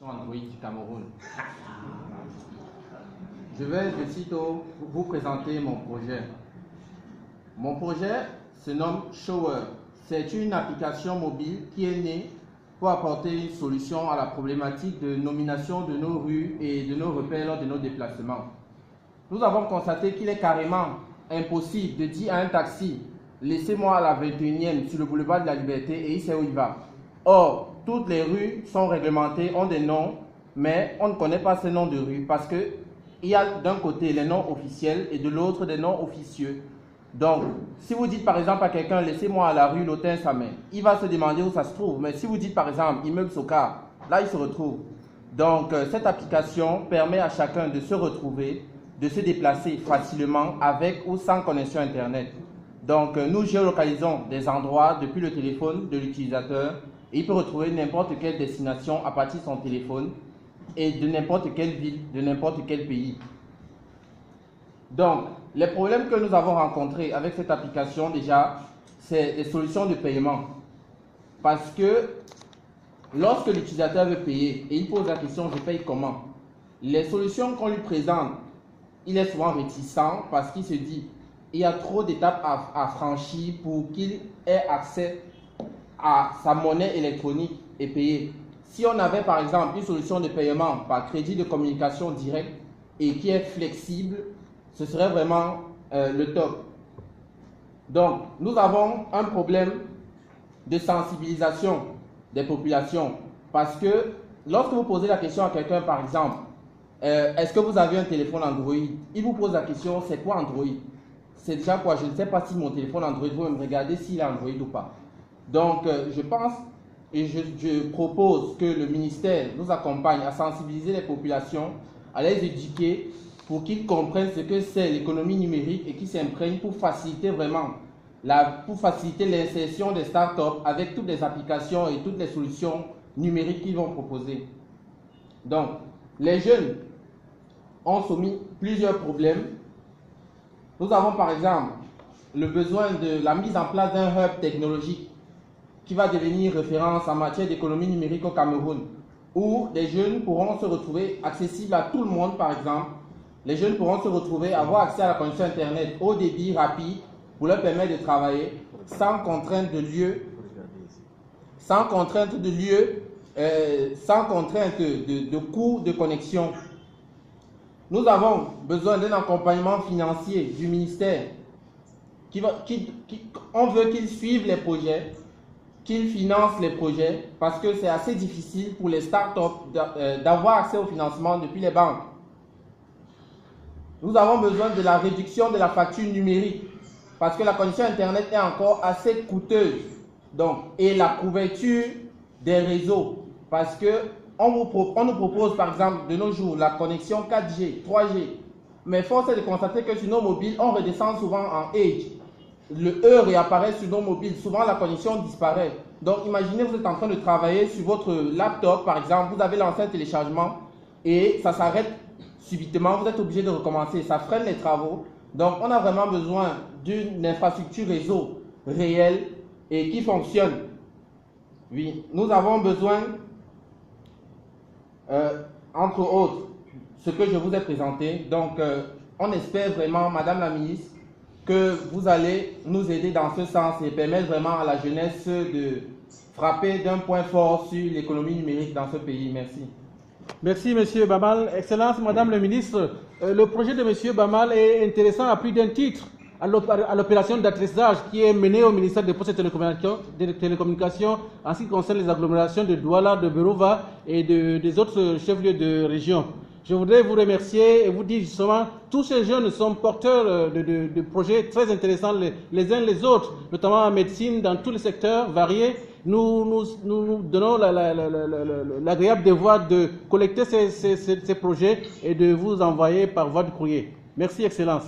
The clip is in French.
Android du Cameroun. Je vais de sitôt vous présenter mon projet. Mon projet se nomme Shower. C'est une application mobile qui est née pour apporter une solution à la problématique de nomination de nos rues et de nos repères lors de nos déplacements. Nous avons constaté qu'il est carrément impossible de dire à un taxi « Laissez-moi à la 21e sur le boulevard de la Liberté » et il sait où il va. Or, toutes les rues sont réglementées, ont des noms, mais on ne connaît pas ces noms de rues parce qu'il y a d'un côté les noms officiels et de l'autre des noms officieux. Donc, si vous dites par exemple à quelqu'un « Laissez-moi à la rue Lotin-Samin », il va se demander où ça se trouve. Mais si vous dites par exemple « Immeuble Soka », là il se retrouve. Donc, cette application permet à chacun de se retrouver, de se déplacer facilement avec ou sans connexion Internet. Donc, nous géolocalisons des endroits depuis le téléphone de l'utilisateur et il peut retrouver n'importe quelle destination à partir de son téléphone et de n'importe quelle ville, de n'importe quel pays. Donc, les problèmes que nous avons rencontrés avec cette application déjà, c'est les solutions de paiement. Parce que lorsque l'utilisateur veut payer et il pose la question « je paye comment ?», les solutions qu'on lui présente, il est souvent réticent parce qu'il se dit il y a trop d'étapes à franchir pour qu'il ait accès à sa monnaie électronique et payer. Si on avait par exemple une solution de paiement par crédit de communication direct et qui est flexible, ce serait vraiment le top. Donc, nous avons un problème de sensibilisation des populations parce que lorsque vous posez la question à quelqu'un par exemple, est-ce que vous avez un téléphone Android? Il vous pose la question, c'est quoi Android? C'est déjà quoi? Je ne sais pas si mon téléphone Android, vous me regardez s'il est Android ou pas. Donc, je pense et je propose que le ministère nous accompagne à sensibiliser les populations, à les éduquer pour qu'ils comprennent ce que c'est l'économie numérique et qu'ils s'imprègnent pour faciliter vraiment, pour faciliter l'insertion des startups avec toutes les applications et toutes les solutions numériques qu'ils vont proposer. Donc, les jeunes ont soumis plusieurs problèmes. Nous avons par exemple le besoin de la mise en place d'un hub technologique qui va devenir référence en matière d'économie numérique au Cameroun, où les jeunes pourront se retrouver accessibles à tout le monde par exemple. Les jeunes pourront se retrouver, avoir accès à la connexion Internet au débit rapide pour leur permettre de travailler sans contrainte de lieu, sans contrainte de coût de connexion. Nous avons besoin d'un accompagnement financier du ministère. On veut qu'ils suivent les projets, qu'ils financent les projets, parce que c'est assez difficile pour les startups d'avoir accès au financement depuis les banques. Nous avons besoin de la réduction de la facture numérique, parce que la connexion Internet est encore assez coûteuse. Donc, et la couverture des réseaux, parce que on nous propose par exemple de nos jours la connexion 4G, 3G, mais force est de constater que sur nos mobiles, on redescend souvent en Edge. Le E réapparaît sur nos mobiles, souvent la connexion disparaît. Donc imaginez vous êtes en train de travailler sur votre laptop par exemple, vous avez lancé un téléchargement et ça s'arrête subitement, vous êtes obligé de recommencer, ça freine les travaux. Donc on a vraiment besoin d'une infrastructure réseau réelle et qui fonctionne. Oui, nous avons besoin entre autres, ce que je vous ai présenté. Donc, on espère vraiment, Madame la Ministre, que vous allez nous aider dans ce sens et permettre vraiment à la jeunesse de frapper d'un point fort sur l'économie numérique dans ce pays. Merci. Merci, Monsieur Bamal. Excellence, Madame le Ministre. Le projet de Monsieur Bamal est intéressant à plus d'un titre. À l'opération d'adressage qui est menée au ministère des Postes et Télécommunications en ce qui concerne les agglomérations de Douala, de Berova et des autres chefs-lieux de région. Je voudrais vous remercier et vous dire justement, tous ces jeunes sont porteurs de projets très intéressants les uns les autres, notamment en médecine, dans tous les secteurs variés. Nous donnons l'agréable devoir de collecter ces projets et de vous envoyer par voie de courrier. Merci, Excellence.